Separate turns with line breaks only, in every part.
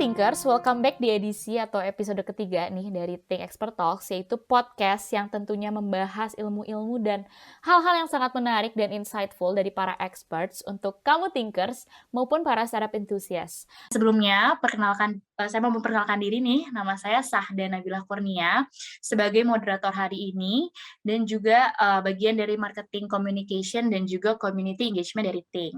Thinkers, welcome back di edisi atau episode ketiga nih dari Think Expert Talks, yaitu podcast yang tentunya membahas ilmu-ilmu dan hal-hal yang sangat menarik dan insightful dari para experts untuk kamu Thinkers maupun para startup enthusiast. Sebelumnya, saya mau memperkenalkan diri nih, nama saya Sahda Nabila Kurnia sebagai moderator hari ini dan juga bagian dari marketing communication dan juga community engagement dari Think.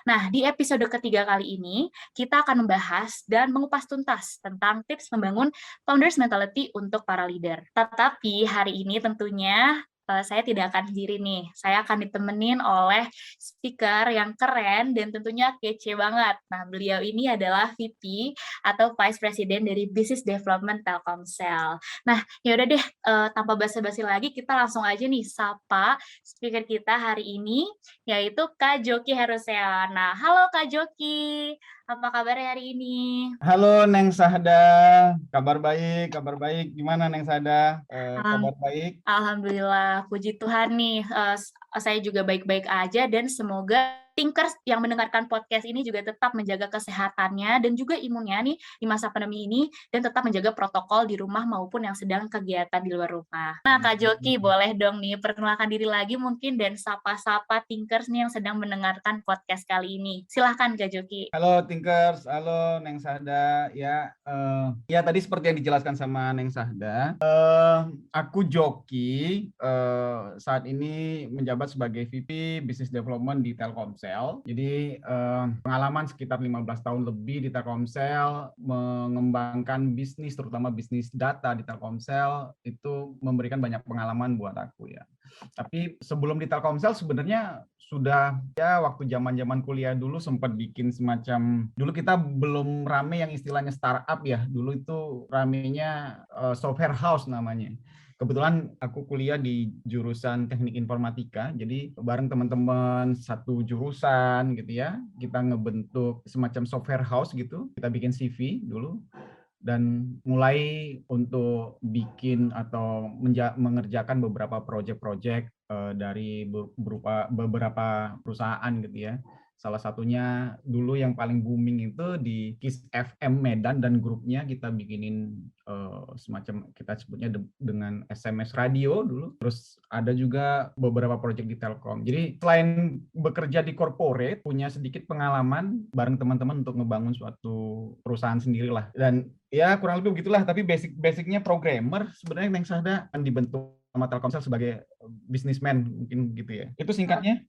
Nah, di episode ketiga kali ini, kita akan membahas dan mengupas tuntas tentang tips membangun founders mentality untuk para leader. Tetapi hari ini tentunya saya tidak akan sendiri nih. Saya akan ditemenin oleh speaker yang keren dan tentunya kece banget. Nah, beliau ini adalah VP atau Vice President dari Business Development Telkomsel. Nah, yaudah deh, tanpa basa-basi lagi, kita langsung aja nih sapa speaker kita hari ini, yaitu Kak Joki Heruseon. Nah, halo Kak Joki, apa kabarnya hari ini?
Halo Neng Sahda, kabar baik. Gimana Neng Sahda? Kabar baik?
Alhamdulillah, puji Tuhan nih, saya juga baik-baik aja dan semoga Thinkers yang mendengarkan podcast ini juga tetap menjaga kesehatannya dan juga imunnya nih di masa pandemi ini dan tetap menjaga protokol di rumah maupun yang sedang kegiatan di luar rumah. Nah, Kak Joki, boleh dong nih perkenalkan diri lagi mungkin dan sapa-sapa Thinkers nih yang sedang mendengarkan podcast kali ini. Silahkan Kak Joki.
Halo Thinkers, halo Neng Sahda. Ya tadi seperti yang dijelaskan sama Neng Sahda, aku Joki, saat ini menjabat sebagai VP Business Development di Telkomsel. Jadi pengalaman sekitar 15 tahun lebih di Telkomsel, mengembangkan bisnis, terutama bisnis data di Telkomsel, itu memberikan banyak pengalaman buat aku ya. Tapi sebelum di Telkomsel sebenarnya sudah ya waktu zaman-zaman kuliah dulu sempat bikin semacam, dulu kita belum rame yang istilahnya startup ya, dulu itu ramenya software house namanya. Kebetulan aku kuliah di jurusan teknik informatika, jadi bareng teman-teman satu jurusan gitu ya, kita ngebentuk semacam software house gitu, kita bikin CV dulu, dan mulai untuk bikin atau mengerjakan beberapa proyek-proyek dari beberapa perusahaan gitu ya. Salah satunya dulu yang paling booming itu di KIS FM Medan, dan grupnya kita bikinin semacam, kita sebutnya dengan SMS radio dulu. Terus ada juga beberapa proyek di Telkom. Jadi selain bekerja di corporate, punya sedikit pengalaman bareng teman-teman untuk ngebangun suatu perusahaan sendiri lah. Dan ya kurang lebih begitulah, tapi basicnya programmer sebenarnya. Neng Sahda kan dibentuk sama Telkomsel sebagai businessman mungkin gitu ya. Itu singkatnya.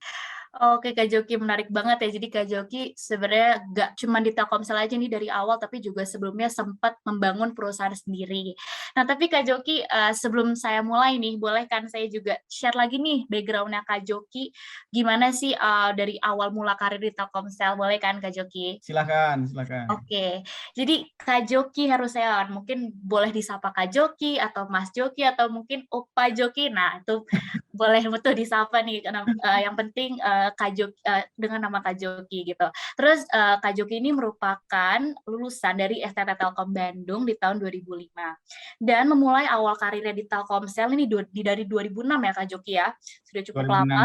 Oke Kak Joki, menarik banget ya. Jadi Kak Joki sebenarnya gak cuma di Telkomsel aja nih dari awal, tapi juga sebelumnya sempat membangun perusahaan sendiri. Nah tapi Kak Joki, sebelum saya mulai nih, boleh kan saya juga share lagi nih background-nya Kak Joki, gimana sih dari awal mula karir di Telkomsel, boleh kan Kak Joki?
Silakan.
Oke, jadi Kak Joki Heruseon, mungkin boleh disapa Kak Joki atau Mas Joki atau mungkin Opa Joki. Nah itu boleh betul disapa nih, karena yang penting Kak Joki, dengan nama Kak Joki gitu. Terus Kak Joki ini merupakan lulusan dari STT Telkom Bandung di tahun 2005 dan memulai awal karirnya di Telkomsel ini dari 2006 ya Kak Joki ya, sudah cukup
2006.
lama.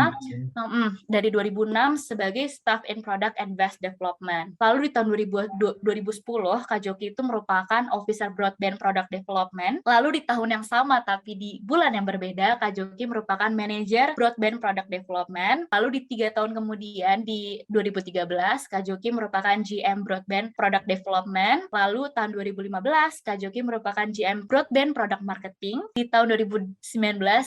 Dari 2006 sebagai Staff in Product and Business Development. Lalu di tahun 2010 Kak Joki itu merupakan Officer Broadband Product Development. Lalu di tahun yang sama tapi di bulan yang berbeda Kak Joki merupakan Manager Broadband Product Development. Lalu di 3 tahun kemudian di 2013 Kak Joki merupakan GM Broadband Product Development. Lalu tahun 2015 Kak Joki merupakan GM Broadband Product Marketing. Di tahun 2019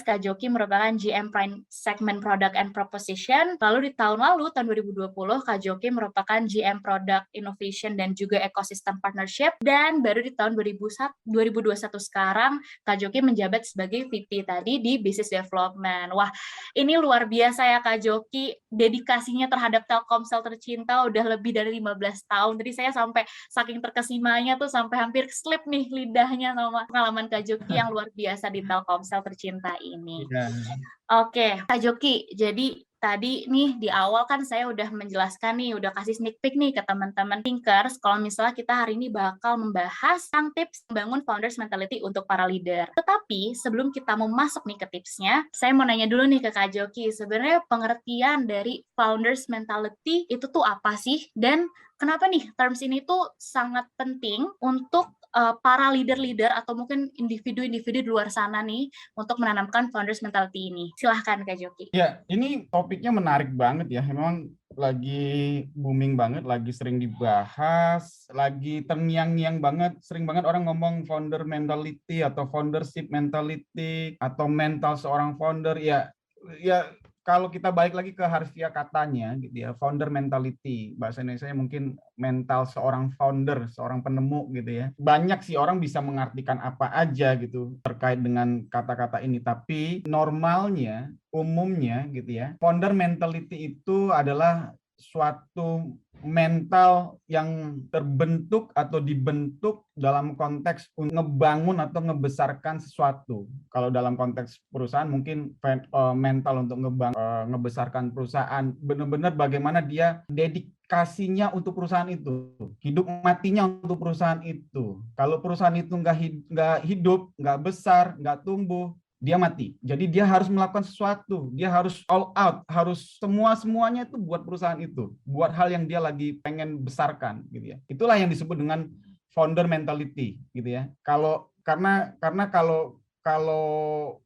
Kak Joki merupakan GM Prime Segment Product and Proposition. Lalu di tahun lalu, tahun 2020, Kak Joki merupakan GM Product Innovation dan juga Ecosystem Partnership. Dan baru di tahun 2021 sekarang, Kak Joki menjabat sebagai VP tadi di Business Development. Wah, ini luar biasa ya Kak Joki. Dedikasinya terhadap Telkomsel tercinta udah lebih dari 15 tahun. Jadi saya sampai saking terkesimanya tuh sampai hampir slip nih lidahnya sama pengalaman Kak Joki yang luar biasa di Telkomsel tercinta ini.
Ya.
Oke, Kak Joki, jadi
tadi nih di awal kan saya udah menjelaskan nih, udah kasih sneak peek nih ke teman-teman thinkers kalau misalnya kita hari ini bakal membahas tentang tips membangun founders mentality untuk para leader. Tetapi sebelum kita mau masuk nih ke tipsnya, saya mau nanya dulu nih ke Kak Joki, sebenarnya pengertian dari founders mentality itu tuh apa sih? Dan kenapa nih terms ini tuh sangat penting untuk para leader-leader atau mungkin individu-individu di luar sana nih untuk menanamkan founders mentality ini. Silahkan Kak Joki.
Ya, ini topiknya menarik banget ya. Memang lagi booming banget, lagi sering dibahas, lagi terngiang-ngiang banget. Sering banget orang ngomong founder mentality atau foundership mentality atau mental seorang founder. Ya kalau kita balik lagi ke harfiah katanya gitu ya, founder mentality. Bahasa Indonesianya mungkin mental seorang founder, seorang penemu gitu ya. Banyak sih orang bisa mengartikan apa aja gitu terkait dengan kata-kata ini, tapi normalnya, umumnya gitu ya, founder mentality itu adalah suatu mental yang terbentuk atau dibentuk dalam konteks ngebangun atau ngebesarkan sesuatu. Kalau dalam konteks perusahaan mungkin mental untuk ngebesarkan perusahaan, benar-benar bagaimana dia dedikasinya untuk perusahaan itu, hidup matinya untuk perusahaan itu. Kalau perusahaan itu nggak hidup, nggak besar, nggak tumbuh, dia mati. Jadi dia harus melakukan sesuatu, dia harus all out, harus semuanya itu buat perusahaan itu, buat hal yang dia lagi pengen besarkan gitu ya. Itulah yang disebut dengan founder mentality gitu ya. Karena kalau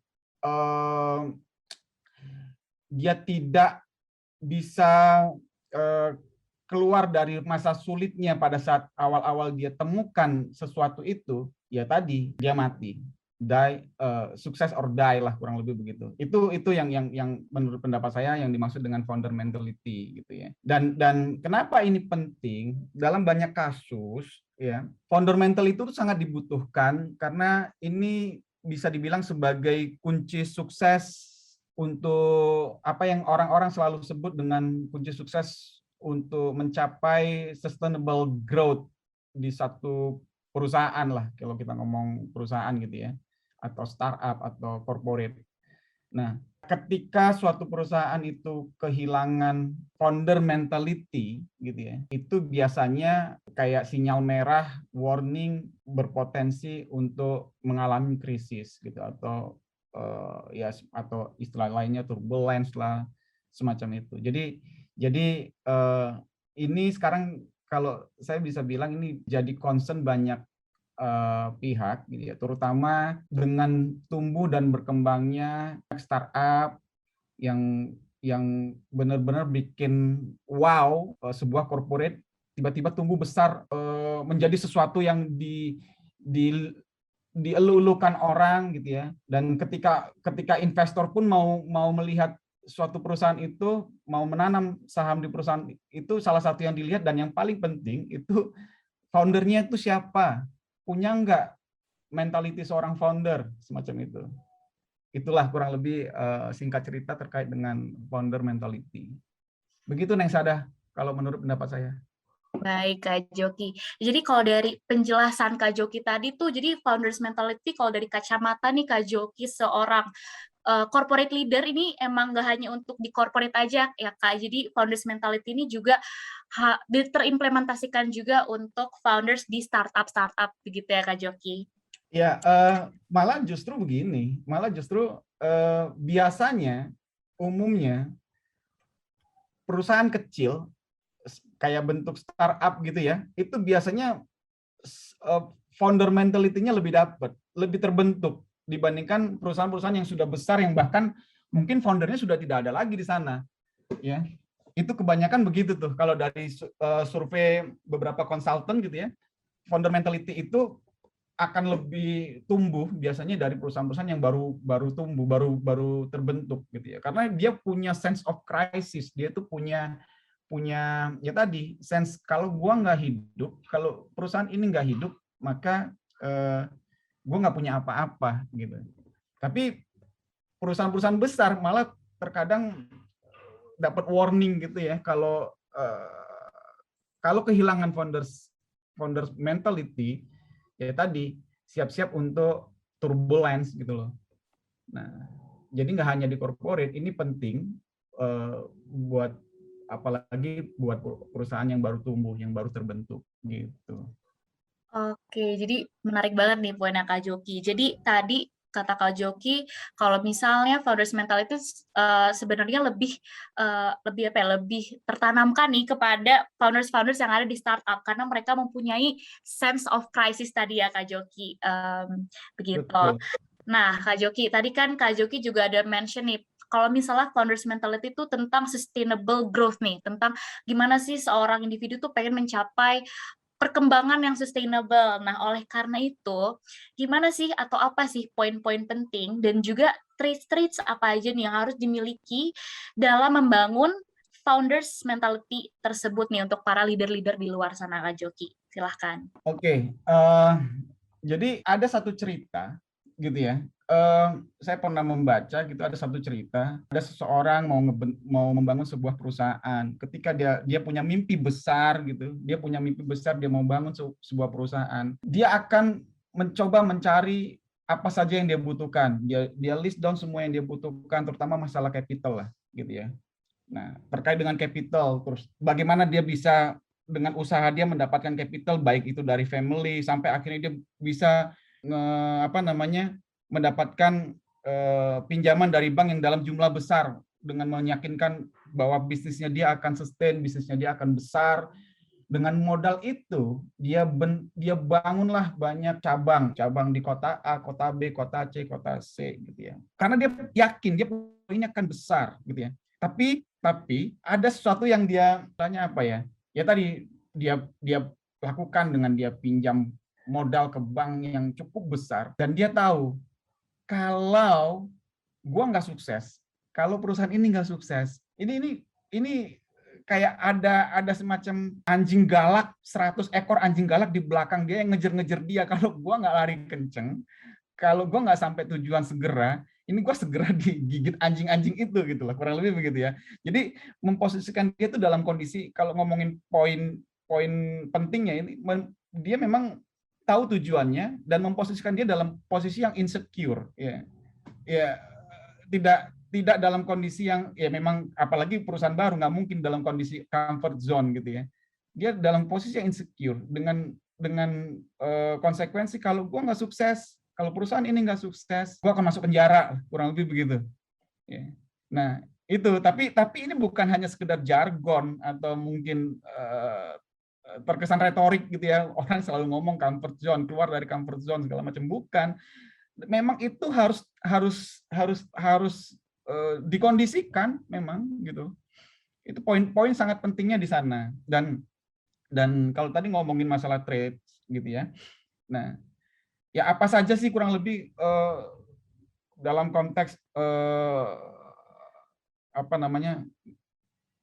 dia tidak bisa keluar dari masa sulitnya pada saat awal-awal dia temukan sesuatu itu, ya tadi dia mati. Die, sukses or die lah, kurang lebih begitu. Itu yang menurut pendapat saya yang dimaksud dengan founder mentality gitu ya. Dan kenapa ini penting? Dalam banyak kasus ya, founder mentality itu sangat dibutuhkan karena ini bisa dibilang sebagai kunci sukses untuk apa yang orang-orang selalu sebut dengan kunci sukses untuk mencapai sustainable growth di satu perusahaan lah, kalau kita ngomong perusahaan gitu ya, atau startup atau corporate. Nah, ketika suatu perusahaan itu kehilangan founder mentality gitu ya, itu biasanya kayak sinyal merah, warning, berpotensi untuk mengalami krisis gitu, atau ya atau istilah lainnya turbulence lah, semacam itu. Jadi ini sekarang kalau saya bisa bilang ini jadi concern banyak pihak gitu ya, terutama dengan tumbuh dan berkembangnya startup yang benar-benar bikin wow, sebuah corporate tiba-tiba tumbuh besar menjadi sesuatu yang dielu-elukan orang gitu ya. Dan ketika investor pun mau melihat suatu perusahaan itu, mau menanam saham di perusahaan itu, salah satu yang dilihat dan yang paling penting itu foundernya itu siapa, punya nggak mentality seorang founder, semacam itu. Itulah kurang lebih singkat cerita terkait dengan founder mentality. Begitu Neng Sada, kalau menurut pendapat saya.
Baik, Kak Joki. Jadi kalau dari penjelasan Kak Joki tadi tuh, jadi founders mentality kalau dari kacamata nih Kak Joki seorang corporate leader ini emang nggak hanya untuk di corporate aja ya Kak. Jadi founders mentality ini juga terimplementasikan juga untuk founders di startup begitu ya Kak Joki.
Ya, malah justru begini, malah justru biasanya umumnya perusahaan kecil kayak bentuk startup gitu ya, itu biasanya founder mentality-nya lebih terbentuk dibandingkan perusahaan-perusahaan yang sudah besar yang bahkan mungkin foundernya sudah tidak ada lagi di sana. Ya, itu kebanyakan begitu tuh. Kalau dari survei beberapa konsultan gitu ya, founder mentality itu akan lebih tumbuh biasanya dari perusahaan-perusahaan yang baru tumbuh, baru terbentuk gitu ya. Karena dia punya sense of crisis, dia tuh punya ya tadi sense, kalau gua nggak hidup, kalau perusahaan ini nggak hidup, maka gua nggak punya apa-apa gitu. Tapi perusahaan-perusahaan besar malah terkadang dapat warning gitu ya, kalau kehilangan founders mentality, ya tadi siap-siap untuk turbulence gitu loh. Nah, jadi nggak hanya di corporate, ini penting buat apalagi buat perusahaan yang baru tumbuh, yang baru terbentuk gitu.
Oke, jadi menarik banget nih poinnya Kak Joki. Jadi tadi kata Kak Joki, kalau misalnya founders mentality sebenarnya lebih lebih apa ya, lebih tertanamkan nih kepada founders-founders yang ada di startup karena mereka mempunyai sense of crisis tadi ya Kak Joki. Begitu.
Betul.
Nah, Kak Joki, tadi kan Kak Joki juga ada mention nih, kalau misalnya founders mentality itu tentang sustainable growth nih, tentang gimana sih seorang individu tuh pengen mencapai perkembangan yang sustainable. Nah, oleh karena itu, gimana sih atau apa sih poin-poin penting dan juga traits-traits apa aja nih yang harus dimiliki dalam membangun founders mentality tersebut nih untuk para leader-leader di luar sana, Kak Joki. Silahkan.
Oke, jadi ada satu cerita gitu ya. Saya pernah membaca gitu, ada satu cerita, ada seseorang mau membangun sebuah perusahaan. Ketika dia punya mimpi besar gitu, dia mau bangun sebuah perusahaan. Dia akan mencoba mencari apa saja yang dia butuhkan. Dia list down semua yang dia butuhkan, terutama masalah capital lah gitu ya. Nah, terkait dengan capital, terus bagaimana dia bisa dengan usaha dia mendapatkan capital, baik itu dari family sampai akhirnya dia bisa mendapatkan pinjaman dari bank yang dalam jumlah besar dengan meyakinkan bahwa bisnisnya dia akan sustain, bisnisnya dia akan besar. Dengan modal itu dia bangunlah banyak cabang di kota A, kota B, kota C, kota C gitu ya. Karena dia yakin dia ini akan besar gitu ya. Tapi ada sesuatu yang dia tanya apa ya? Ya tadi dia lakukan dengan dia pinjam modal ke bank yang cukup besar dan dia tahu kalau gua nggak sukses, kalau perusahaan ini nggak sukses, ini kayak ada semacam anjing galak, 100 ekor anjing galak di belakang dia yang ngejar-ngejar dia. Kalau gua nggak lari kenceng, kalau gua nggak sampai tujuan segera, ini gua segera digigit anjing-anjing itu gitu lah, kurang lebih begitu ya. Jadi memposisikan dia itu dalam kondisi, kalau ngomongin poin pentingnya ini, dia memang tahu tujuannya dan memposisikan dia dalam posisi yang insecure ya. Ya, tidak dalam kondisi yang ya memang apalagi perusahaan baru nggak mungkin dalam kondisi comfort zone gitu ya. Dia dalam posisi yang insecure dengan konsekuensi kalau gue nggak sukses, kalau perusahaan ini nggak sukses, gue akan masuk penjara, kurang lebih begitu. Ya. Nah itu tapi ini bukan hanya sekedar jargon atau mungkin terkesan retorik gitu ya, orang selalu ngomong comfort zone, keluar dari comfort zone segala macam, bukan. Memang itu harus dikondisikan memang gitu. Itu poin-poin sangat pentingnya di sana. Dan kalau tadi ngomongin masalah trade gitu ya. Nah, ya apa saja sih kurang lebih dalam konteks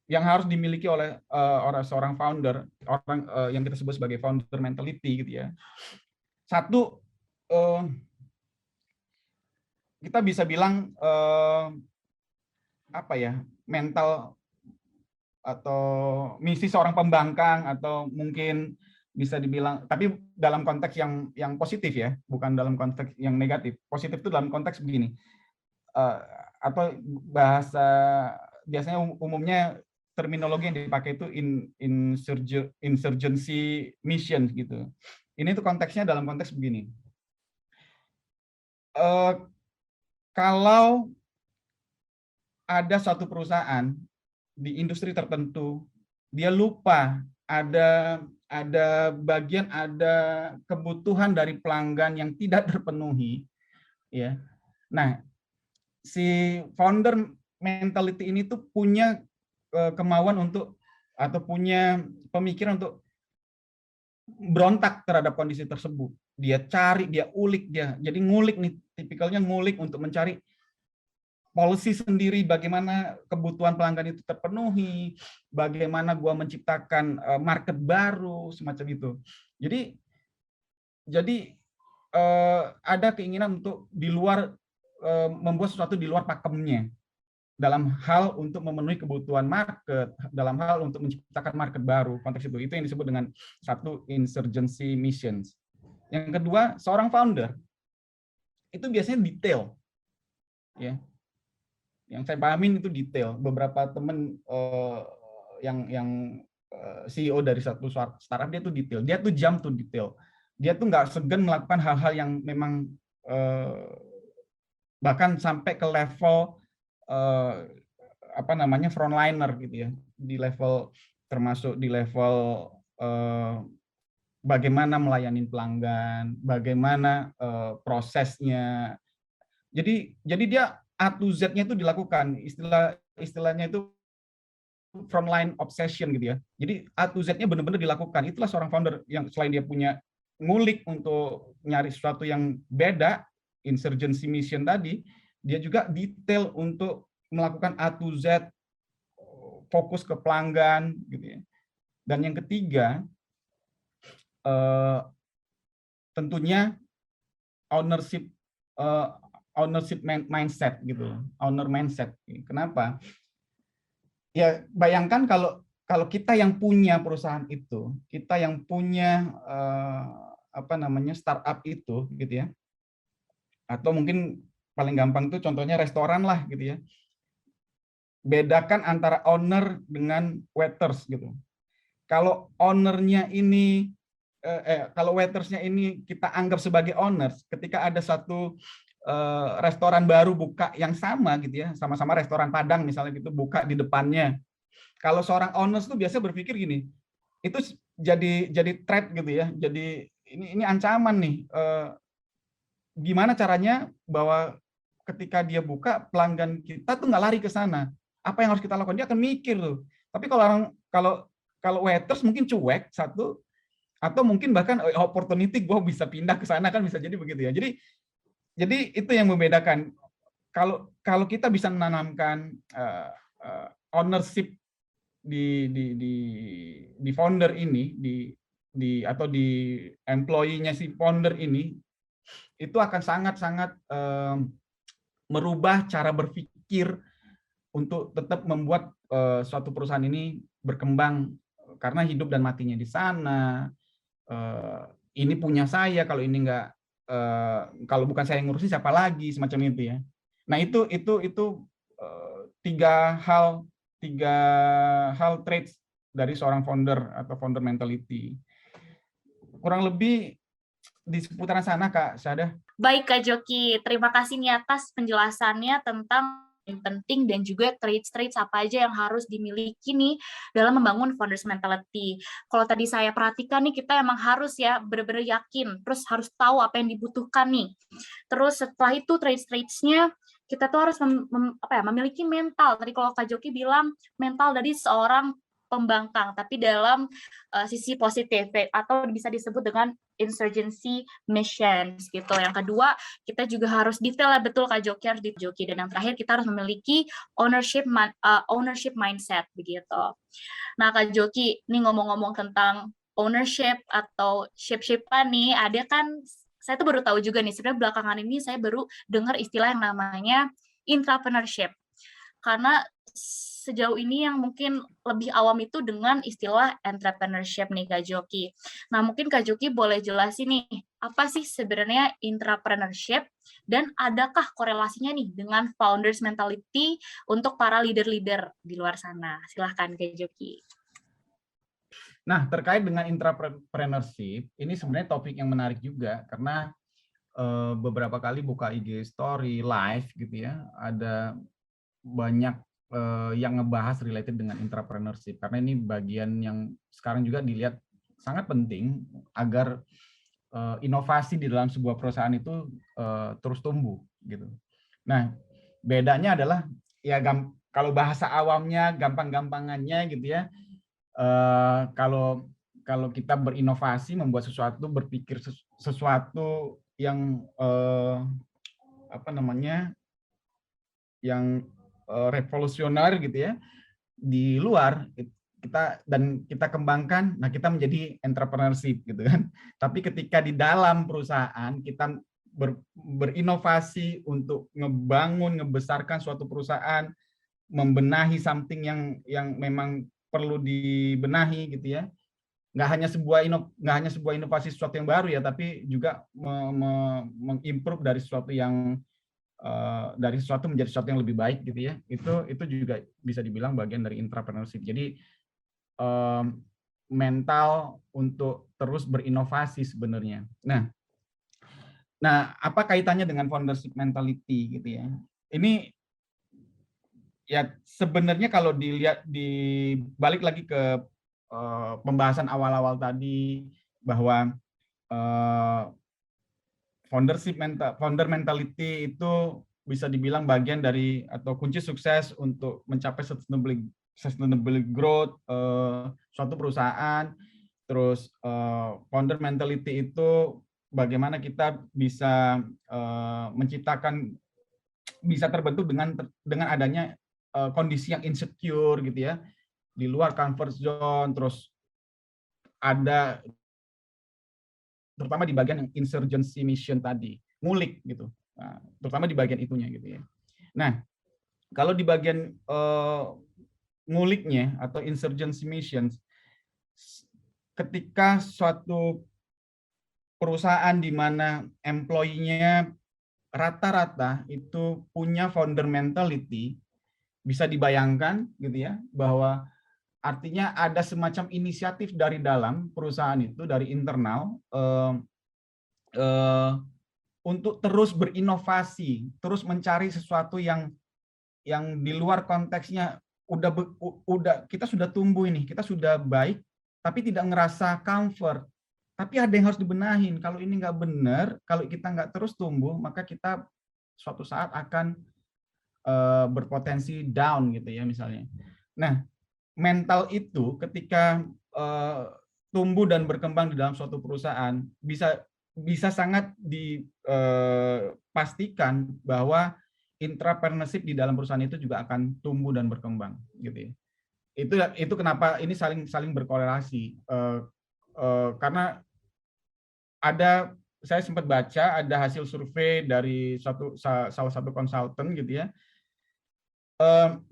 yang harus dimiliki oleh seorang founder, orang yang kita sebut sebagai founder mentality gitu ya. Satu, kita bisa bilang mental atau misi seorang pembangkang, atau mungkin bisa dibilang, tapi dalam konteks yang positif ya, bukan dalam konteks yang negatif. Positif itu dalam konteks begini, atau bahasa biasanya umumnya terminologi yang dipakai itu insurgency mission gitu. Ini tuh konteksnya dalam konteks begini. Kalau ada suatu perusahaan di industri tertentu, dia lupa ada kebutuhan dari pelanggan yang tidak terpenuhi, ya. Nah, si founder mentality ini tuh punya kemauan untuk, atau punya pemikiran untuk berontak terhadap kondisi tersebut. Dia cari, dia ulik, jadi ngulik nih, tipikalnya ngulik untuk mencari policy sendiri, bagaimana kebutuhan pelanggan itu terpenuhi, bagaimana gua menciptakan market baru, semacam itu. Jadi ada keinginan untuk di luar, membuat sesuatu di luar pakemnya, dalam hal untuk memenuhi kebutuhan market, dalam hal untuk menciptakan market baru, konteks itu yang disebut dengan satu insurgency missions. Yang kedua, seorang founder itu biasanya detail, ya. Yang saya pahamin itu detail. Beberapa teman yang CEO dari satu startup dia tuh detail. Dia tuh jump to detail. Dia tuh nggak segan melakukan hal-hal yang memang bahkan sampai ke level apa namanya frontliner gitu ya. Di level termasuk di level bagaimana melayani pelanggan, bagaimana prosesnya. Jadi dia A to Z-nya itu dilakukan. Istilahnya itu frontline obsession gitu ya. Jadi A to Z-nya benar-benar dilakukan. Itulah seorang founder yang selain dia punya ngulik untuk nyari sesuatu yang beda, insurgency mission tadi, dia juga detail untuk melakukan A to Z, fokus ke pelanggan gitu ya. Dan yang ketiga, tentunya ownership mindset gitu, owner mindset. Kenapa? Ya bayangkan kalau kita yang punya perusahaan itu, kita yang punya apa namanya startup itu gitu ya, atau mungkin paling gampang itu contohnya restoran lah gitu ya. Bedakan antara owner dengan waiters gitu. Kalau ownernya ini kalau waitersnya ini kita anggap sebagai owners, ketika ada satu restoran baru buka yang sama gitu ya, sama-sama restoran Padang misalnya gitu buka di depannya. Kalau seorang owners tuh biasa berpikir gini, itu jadi threat gitu ya, jadi ini ancaman nih. Gimana caranya bahwa ketika dia buka pelanggan kita tuh nggak lari ke sana. Apa yang harus kita lakukan? Dia akan mikir tuh. Tapi kalau waiters mungkin cuek satu, atau mungkin bahkan opportunity gue bisa pindah ke sana kan bisa jadi begitu ya. Jadi itu yang membedakan. Kalau kita bisa menanamkan ownership di founder ini, atau di employee-nya si founder ini, itu akan sangat-sangat merubah cara berpikir untuk tetap membuat suatu perusahaan ini berkembang, karena hidup dan matinya di sana. Ini punya saya, kalau ini enggak, kalau bukan saya yang ngurusin siapa lagi, semacam itu ya. Nah itu tiga hal traits dari seorang founder atau founder mentality. Kurang lebih di seputaran sana Kak Syahda.
Baik Kak Joki, terima kasih nih atas penjelasannya tentang yang penting dan juga traits-traits apa aja yang harus dimiliki nih dalam membangun founders mentality. Kalau tadi saya perhatikan nih, kita emang harus ya benar-benar yakin, terus harus tahu apa yang dibutuhkan nih. Terus setelah itu traits-traitsnya kita tuh harus memiliki mental. Tadi kalau Kak Joki bilang mental dari seorang pembangkang, tapi dalam sisi positif atau bisa disebut dengan insurgency missions gitu. Yang kedua, kita juga harus detail ya, betul Kak Joki harus Joki. Dan yang terakhir, kita harus memiliki ownership mindset begitu. Nah Kak Joki, nih ngomong-ngomong tentang ownership atau ship-shipan nih, ada kan saya tuh baru tahu juga nih, sebenarnya belakangan ini saya baru dengar istilah yang namanya intrapreneurship. Karena sejauh ini yang mungkin lebih awam itu dengan istilah entrepreneurship nih Kak Joki. Nah mungkin Kak Joki boleh jelasin nih, apa sih sebenarnya intrapreneurship dan adakah korelasinya nih dengan founders mentality untuk para leader-leader di luar sana? Silahkan Kak Joki.
Nah terkait dengan intrapreneurship, ini sebenarnya topik yang menarik juga karena beberapa kali buka IG story live gitu ya, ada banyak yang ngebahas related dengan intrapreneurship, karena ini bagian yang sekarang juga dilihat sangat penting agar inovasi di dalam sebuah perusahaan itu terus tumbuh gitu. Nah bedanya adalah ya kalau bahasa awamnya gampang-gampangannya gitu ya, kalau kita berinovasi, membuat sesuatu, berpikir sesuatu yang apa namanya, yang revolusioner gitu ya di luar, kita kembangkan, nah kita menjadi entrepreneurship gitu kan. Tapi ketika di dalam perusahaan kita berinovasi untuk ngebesarkan suatu perusahaan, membenahi something yang memang perlu dibenahi gitu ya. Nggak hanya sebuah inovasi sesuatu yang baru ya, tapi juga mengimprove dari sesuatu yang dari sesuatu menjadi sesuatu yang lebih baik gitu ya. Itu juga bisa dibilang bagian dari intrapreneurship. Jadi mental untuk terus berinovasi sebenarnya. Nah, apa kaitannya dengan foundership mentality gitu ya? Ini ya sebenarnya kalau dilihat balik lagi ke pembahasan awal-awal tadi bahwa founder mentality itu bisa dibilang bagian dari atau kunci sukses untuk mencapai sustainable growth suatu perusahaan. Terus founder mentality itu bagaimana kita bisa menciptakan, bisa terbentuk dengan adanya kondisi yang insecure gitu ya, di luar comfort zone, terus ada terutama di bagian yang insurgency mission tadi, ngulik gitu. Nah, terutama di bagian itunya gitu ya. Nah, kalau di bagian nguliknya atau insurgency mission, ketika suatu perusahaan di mana employee-nya rata-rata itu punya founder mentality, bisa dibayangkan gitu ya, bahwa artinya ada semacam inisiatif dari dalam perusahaan itu, dari internal, untuk terus berinovasi, terus mencari sesuatu yang di luar konteksnya. Udah kita sudah tumbuh ini, kita sudah baik, tapi tidak ngerasa comfort. Tapi ada yang harus dibenahin. Kalau ini nggak benar, kalau kita nggak terus tumbuh, maka kita suatu saat akan berpotensi down gitu ya misalnya. Nah, mental itu ketika tumbuh dan berkembang di dalam suatu perusahaan bisa sangat dipastikan bahwa intrapreneurship di dalam perusahaan itu juga akan tumbuh dan berkembang gitu ya. Itu kenapa ini saling berkorelasi, karena saya sempat baca ada hasil survei dari salah satu konsultan gitu ya,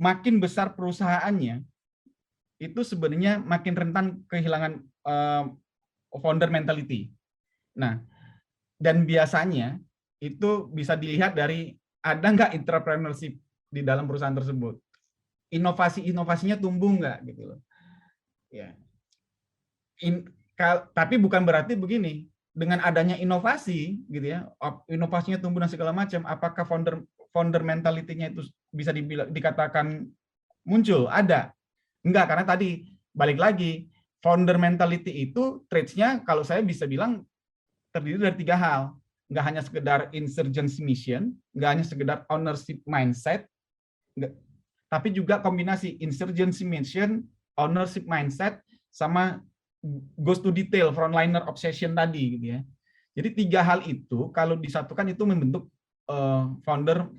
makin besar perusahaannya itu sebenarnya makin rentan kehilangan founder mentality. Nah, dan biasanya itu bisa dilihat dari ada nggak entrepreneurship di dalam perusahaan tersebut, inovasinya tumbuh nggak gitu loh. Ya. Tapi bukan berarti begini, dengan adanya inovasi gitu ya, inovasinya tumbuh dan segala macam, apakah founder mentality-nya itu bisa dikatakan muncul? Ada. Enggak, karena tadi balik lagi, founder mentality itu traits-nya kalau saya bisa bilang terdiri dari 3 hal. Nggak hanya sekedar insurgency mission, nggak hanya sekedar ownership mindset, tapi juga kombinasi insurgency mission, ownership mindset, sama goes to detail, frontliner obsession tadi gitu ya. Jadi 3 hal itu kalau disatukan itu membentuk founder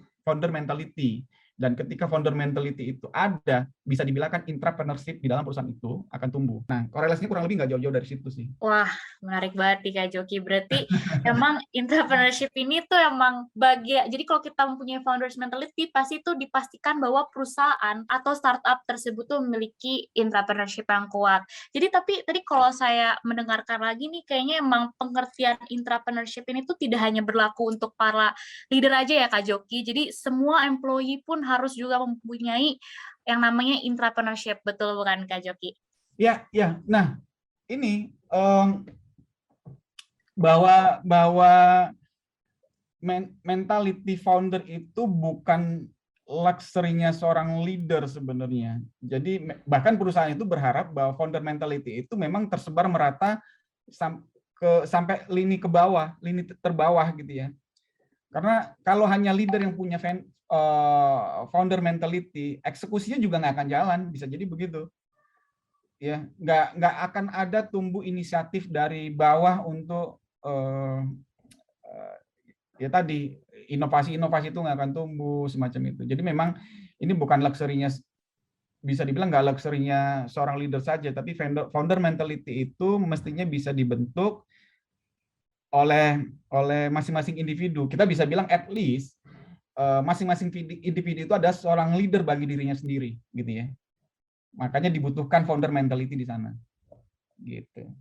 mentality. Dan ketika founder mentality itu ada, bisa dibilang kan intrapreneurship di dalam perusahaan itu akan tumbuh. Nah, korelasinya kurang lebih nggak jauh-jauh dari situ sih.
Wah, menarik banget nih Kak Joki. Berarti emang intrapreneurship ini tuh emang jadi kalau kita mempunyai founders mentality, pasti itu dipastikan bahwa perusahaan atau startup tersebut tuh memiliki intrapreneurship yang kuat. Jadi tapi tadi kalau saya mendengarkan lagi nih, kayaknya emang pengertian intrapreneurship ini tuh tidak hanya berlaku untuk para leader aja ya Kak Joki. Jadi semua employee pun harus juga mempunyai yang namanya intrapreneurship, betul bukan Kak Joki?
Ya. Nah, ini bahwa mentality founder itu bukan luxury-nya seorang leader sebenarnya. Jadi bahkan perusahaan itu berharap bahwa founder mentality itu memang tersebar merata sampai lini ke bawah, lini terbawah gitu ya. Karena kalau hanya leader yang punya founder mentality, eksekusinya juga nggak akan jalan, bisa jadi begitu. Ya, nggak akan ada tumbuh inisiatif dari bawah untuk ya tadi inovasi itu nggak akan tumbuh semacam itu. Jadi memang ini bukan luxury-nya, bisa dibilang nggak luxury-nya seorang leader saja, tapi founder mentality itu mestinya bisa dibentuk oleh masing-masing individu. Kita bisa bilang at least masing-masing individu itu ada seorang leader bagi dirinya sendiri, gitu ya. Makanya dibutuhkan founder mentality di sana, gitu.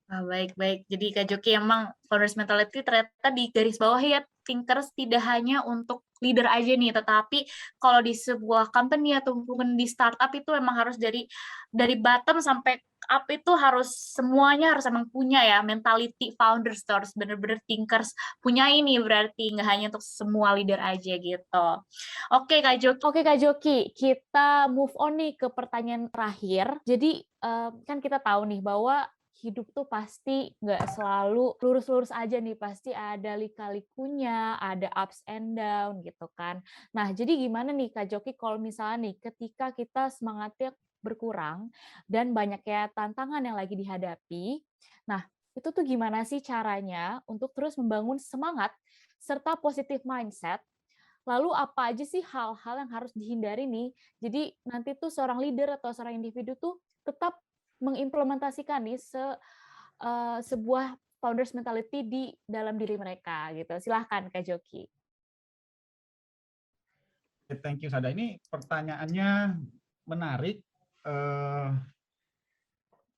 Baik. Jadi Kak Joki emang founders mentality ternyata di garis bawah ya thinkers tidak hanya untuk leader aja nih, tetapi kalau di sebuah company atau mungkin di startup itu memang harus dari bottom sampai up itu harus semuanya harus emang punya ya mentality founders tuh harus bener-bener thinkers punya ini berarti nggak hanya untuk semua leader aja gitu. Oke Kak Jo.
Oke Kak Joki, kita move on nih ke pertanyaan terakhir. Jadi kan kita tahu nih bahwa hidup tuh pasti nggak selalu lurus-lurus aja nih, pasti ada lika-likunya, ada ups and down gitu kan. Nah, jadi gimana nih Kak Joki kalau misalnya nih ketika kita semangatnya berkurang dan banyaknya tantangan yang lagi dihadapi, nah itu tuh gimana sih caranya untuk terus membangun semangat serta positive mindset. Lalu apa aja sih hal-hal yang harus dihindari nih? Jadi nanti tuh seorang leader atau seorang individu tuh tetap mengimplementasikan nih sebuah founders mentality di dalam diri mereka gitu. Silahkan Kak Joki.
Thank you Sada. Ini pertanyaannya menarik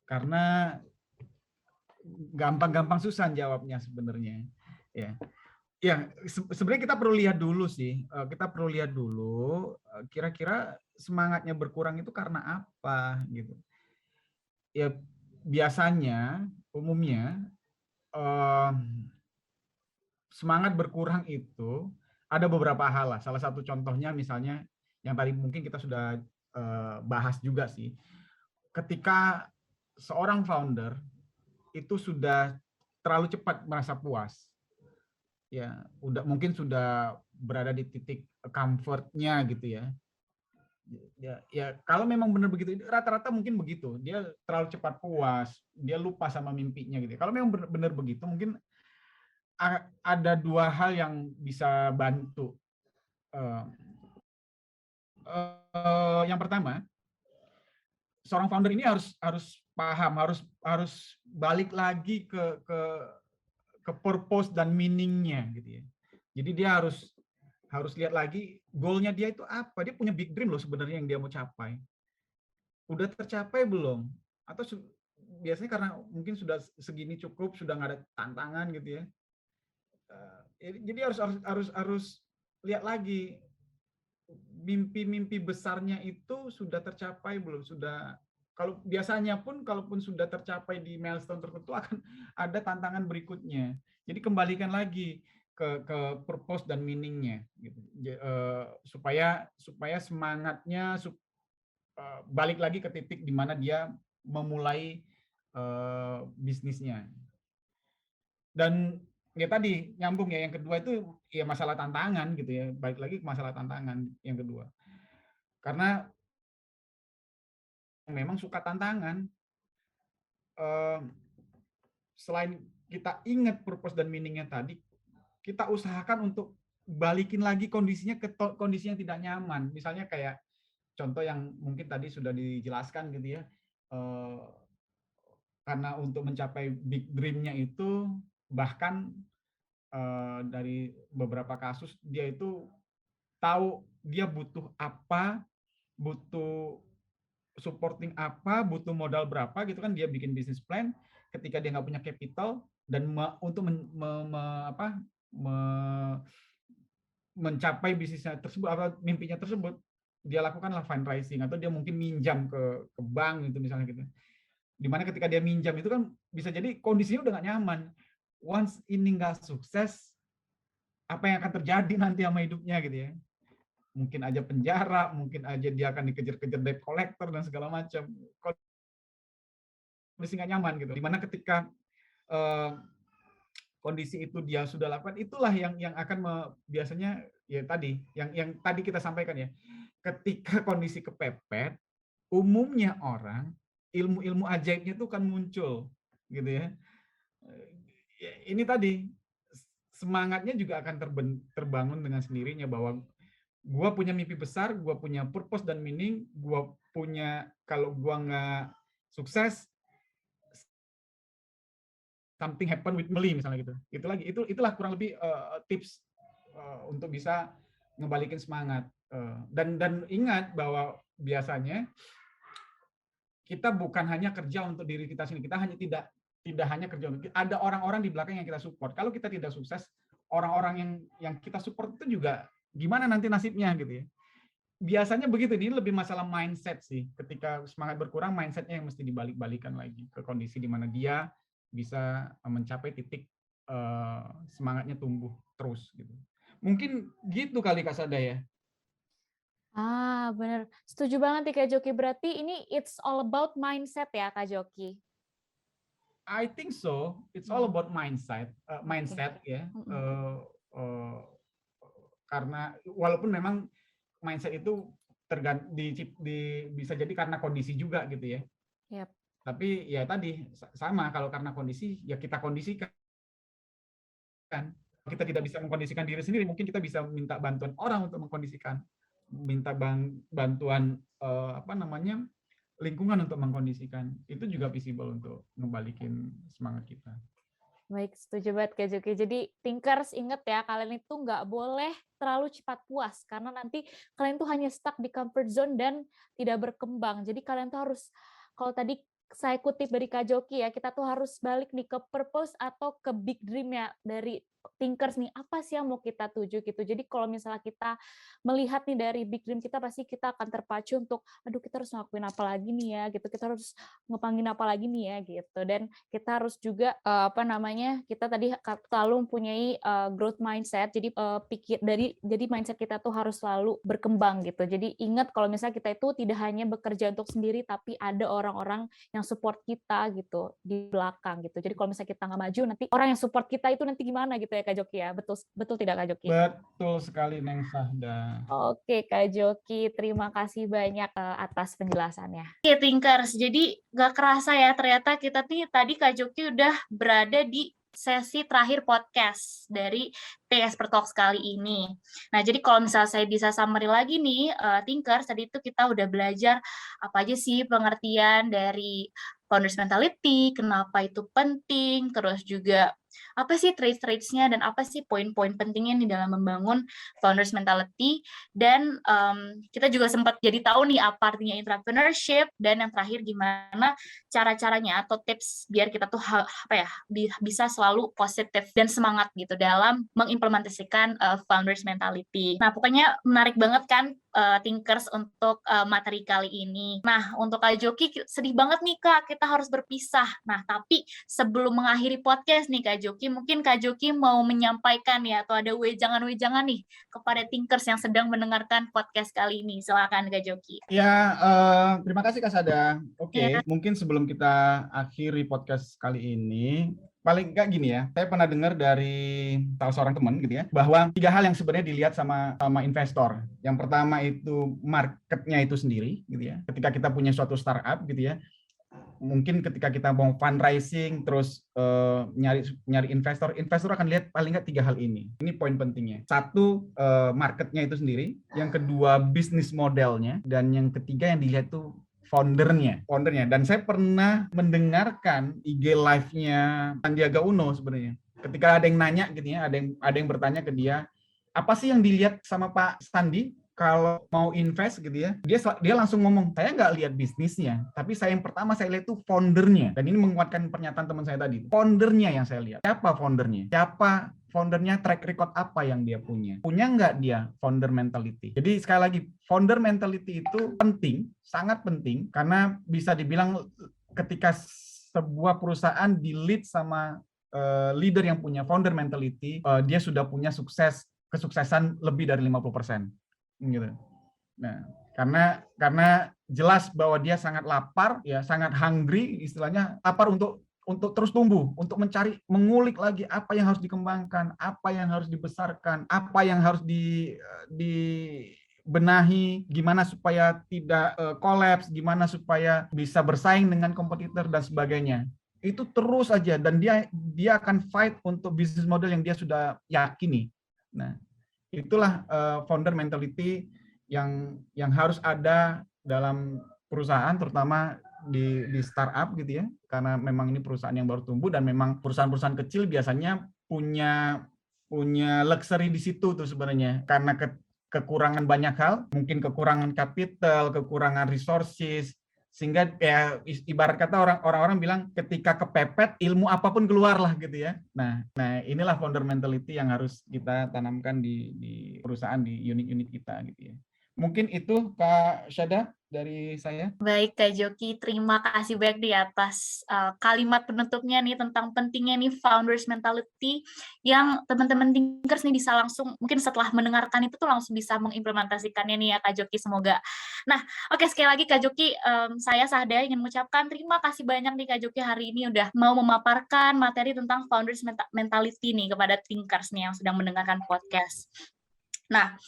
karena gampang-gampang susah jawabnya sebenarnya. Ya, sebenarnya kita perlu lihat dulu sih. Kita perlu lihat dulu kira-kira semangatnya berkurang itu karena apa gitu. Ya biasanya umumnya semangat berkurang itu ada beberapa hal lah. Salah satu contohnya misalnya yang tadi mungkin kita sudah bahas juga sih. Ketika seorang founder itu sudah terlalu cepat merasa puas, ya mungkin sudah berada di titik comfort-nya gitu ya. Ya kalau memang benar begitu, rata-rata mungkin begitu. Dia terlalu cepat puas, dia lupa sama mimpinya gitu. Kalau memang benar begitu, mungkin ada dua hal yang bisa bantu. Yang pertama, seorang founder ini harus paham, harus balik lagi ke purpose dan meaning-nya gitu ya. Jadi dia harus lihat lagi goal-nya dia itu apa. Dia punya big dream loh sebenarnya yang dia mau capai. Udah tercapai belum? Atau biasanya karena mungkin sudah segini cukup, sudah nggak ada tantangan gitu ya. Jadi harus lihat lagi mimpi-mimpi besarnya itu sudah tercapai belum? Sudah, kalau biasanya pun kalaupun sudah tercapai di milestone tertentu akan ada tantangan berikutnya. Jadi kembalikan lagi ke purpose dan meaning-nya gitu. Supaya semangatnya balik lagi ke titik di mana dia memulai bisnisnya. Dan ya tadi nyambung ya, yang kedua itu ya masalah tantangan gitu ya, balik lagi ke masalah tantangan yang kedua, karena memang suka tantangan. Selain kita ingat purpose dan meaning-nya tadi, kita usahakan untuk balikin lagi kondisinya ke kondisi yang tidak nyaman. Misalnya kayak contoh yang mungkin tadi sudah dijelaskan gitu ya, karena untuk mencapai big dream-nya itu bahkan dari beberapa kasus dia itu tahu dia butuh apa, butuh supporting apa, butuh modal berapa gitu kan, dia bikin bisnis plan. Ketika dia nggak punya capital dan untuk mencapai bisnisnya tersebut atau mimpinya tersebut, dia lakukanlah fundraising atau dia mungkin minjam ke bank gitu misalnya gitu. Dimana ketika dia minjam itu kan bisa jadi kondisinya udah nggak nyaman. Once ini nggak sukses, apa yang akan terjadi nanti sama hidupnya gitu ya. Mungkin aja penjara, mungkin aja dia akan dikejar-kejar debt collector dan segala macam. Kondisi nggak nyaman gitu. Dimana ketika kondisi itu dia sudah lakukan, itulah yang akan biasanya ya tadi, yang tadi kita sampaikan ya. Ketika kondisi kepepet, umumnya orang ilmu-ilmu ajaibnya itu kan muncul gitu ya. Ini tadi semangatnya juga akan terbangun dengan sendirinya bahwa gue punya mimpi besar, gue punya purpose dan meaning, gue punya, kalau gue nggak sukses, something happen with me misalnya gitu. Itulah kurang lebih tips untuk bisa ngebalikin semangat. Dan ingat bahwa biasanya kita bukan hanya kerja untuk diri kita sendiri, kita hanya tidak hanya kerja untuk, ada orang-orang di belakang yang kita support. Kalau kita tidak sukses, orang-orang yang kita support itu juga gimana nanti nasibnya gitu ya. Biasanya begitu, ini lebih masalah mindset sih. Ketika semangat berkurang, mindsetnya yang mesti dibalik-balikan lagi ke kondisi di mana dia bisa mencapai titik semangatnya tumbuh terus gitu. Mungkin gitu kali Kak Sada ya.
Bener. Setuju banget nih Kak Joki. Berarti ini it's all about mindset ya Kak Joki?
I think so. It's all about mindset ya. Karena walaupun memang mindset itu bisa jadi karena kondisi juga gitu ya.
Yep.
Tapi ya tadi sama, kalau karena kondisi ya kita kondisikan. Kita tidak bisa mengkondisikan diri sendiri, mungkin kita bisa minta bantuan orang untuk mengkondisikan, minta bantuan lingkungan untuk mengkondisikan. Itu juga visible untuk ngebalikin semangat kita.
Baik, setuju banget Kak Joki. Jadi thinkers inget ya, kalian itu nggak boleh terlalu cepat puas karena nanti kalian tuh hanya stuck di comfort zone dan tidak berkembang. Jadi kalian tuh harus, kalau tadi saya kutip dari Kak Joki ya, kita tuh harus balik nih ke purpose atau ke big dream ya dari thinkers nih, apa sih yang mau kita tuju gitu. Jadi kalau misalnya kita melihat nih dari big dream kita, pasti kita akan terpacu untuk, aduh kita harus ngelakuin apa lagi nih ya gitu, kita harus ngepangin apa lagi nih ya gitu. Dan kita harus juga kita tadi selalu mempunyai growth mindset. Jadi jadi mindset kita tuh harus selalu berkembang gitu. Jadi ingat kalau misalnya kita itu tidak hanya bekerja untuk sendiri, tapi ada orang-orang yang support kita gitu di belakang gitu. Jadi kalau misalnya kita nggak maju, nanti orang yang support kita itu nanti gimana gitu ya Kak Joki ya. Betul tidak Kak Joki?
Betul sekali Neng Sahda.
Oke Kak Joki, terima kasih banyak atas penjelasannya.
Oke, Thinkers. Jadi nggak kerasa ya, ternyata kita nih tadi Kak Joki udah berada di sesi terakhir podcast dari Think Expert Talks kali ini. Nah, jadi kalau misalnya saya bisa summary lagi nih, Thinkers, tadi itu kita udah belajar apa aja sih pengertian dari founders mentality, kenapa itu penting, terus juga apa sih traits-traitsnya dan apa sih poin-poin pentingnya nih dalam membangun founders mentality. Dan kita juga sempat jadi tahu nih apa artinya entrepreneurship, dan yang terakhir gimana cara-caranya atau tips biar kita tuh bisa selalu positif dan semangat gitu dalam mengimplementasikan founders mentality. Nah, pokoknya menarik banget kan Thinkers untuk materi kali ini. Nah, untuk Kak Joki sedih banget nih Kak, kita harus berpisah. Nah, tapi sebelum mengakhiri podcast nih Kak Joki, mungkin Kak Joki mau menyampaikan ya, atau ada wejangan-wejangan nih kepada Thinkers yang sedang mendengarkan podcast kali ini. Silakan Kak Joki.
Ya, terima kasih Kak Sada. Oke,
Ya.
mungkin sebelum kita akhiri podcast kali ini, paling nggak gini ya, saya pernah dengar dari salah seorang teman gitu ya, bahwa 3 hal yang sebenarnya dilihat sama investor. Yang pertama itu marketnya itu sendiri gitu ya. Ketika kita punya suatu startup gitu ya, mungkin ketika kita mau fundraising terus nyari investor akan lihat paling nggak 3 hal ini. Ini poin pentingnya. 1, marketnya itu sendiri, yang kedua bisnis modelnya, dan yang ketiga yang dilihat tuh foundernya. Dan saya pernah mendengarkan IG live-nya Sandiaga Uno sebenarnya. Ketika ada yang nanya gitu ya, ada yang bertanya ke dia, apa sih yang dilihat sama Pak Sandi kalau mau invest gitu ya? Dia langsung ngomong, saya nggak lihat bisnisnya, tapi yang pertama saya lihat tuh foundernya. Dan ini menguatkan pernyataan teman saya tadi. Foundernya yang saya lihat. Siapa foundernya? Track record apa yang dia punya? Punya nggak dia founder mentality? Jadi sekali lagi, founder mentality itu penting, sangat penting, karena bisa dibilang ketika sebuah perusahaan di-lead sama leader yang punya founder mentality, dia sudah punya kesuksesan lebih dari 50%. Gitu. Nah, karena jelas bahwa dia sangat lapar, ya sangat hungry, istilahnya lapar untuk terus tumbuh, untuk mengulik lagi apa yang harus dikembangkan, apa yang harus dibesarkan, apa yang harus dibenahi, gimana supaya tidak kolaps, gimana supaya bisa bersaing dengan kompetitor dan sebagainya. Itu terus aja, dan dia akan fight untuk bisnis model yang dia sudah yakini. Nah, itulah founder mentality yang harus ada dalam perusahaan, terutama di startup gitu ya, karena memang ini perusahaan yang baru tumbuh, dan memang perusahaan-perusahaan kecil biasanya punya luxury di situ tuh sebenarnya, karena kekurangan banyak hal, mungkin kekurangan capital, kekurangan resources, Sehingga ya ibarat kata orang-orang bilang ketika kepepet ilmu apapun keluarlah gitu ya. Nah inilah founder mentality yang harus kita tanamkan di perusahaan, di unit-unit kita gitu ya. Mungkin itu Kak Syada dari saya.
Baik Kak Joki, terima kasih banyak di atas kalimat penutupnya nih tentang pentingnya nih founders mentality yang teman-teman thinkers nih bisa langsung, mungkin setelah mendengarkan itu tuh langsung bisa mengimplementasikannya nih ya Kak Joki, semoga. Nah, oke, sekali lagi Kak Joki, saya Sahda ingin mengucapkan terima kasih banyak nih Kak Joki hari ini udah mau memaparkan materi tentang founders mentality nih kepada thinkers nih yang sedang mendengarkan podcast. Nah,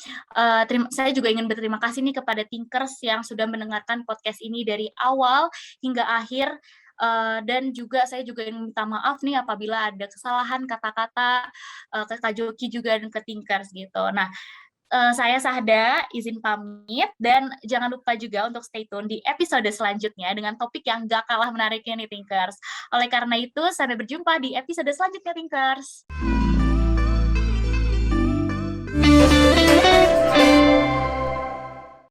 saya juga ingin berterima kasih nih kepada thinkers yang sudah mendengarkan podcast ini dari awal hingga akhir, dan juga saya juga ingin minta maaf nih apabila ada kesalahan kata-kata ke Kak Joki juga dan ke thinkers gitu. Nah, saya Sahda izin pamit dan jangan lupa juga untuk stay tune di episode selanjutnya dengan topik yang gak kalah menariknya nih thinkers. Oleh karena itu, sampai berjumpa di episode selanjutnya thinkers.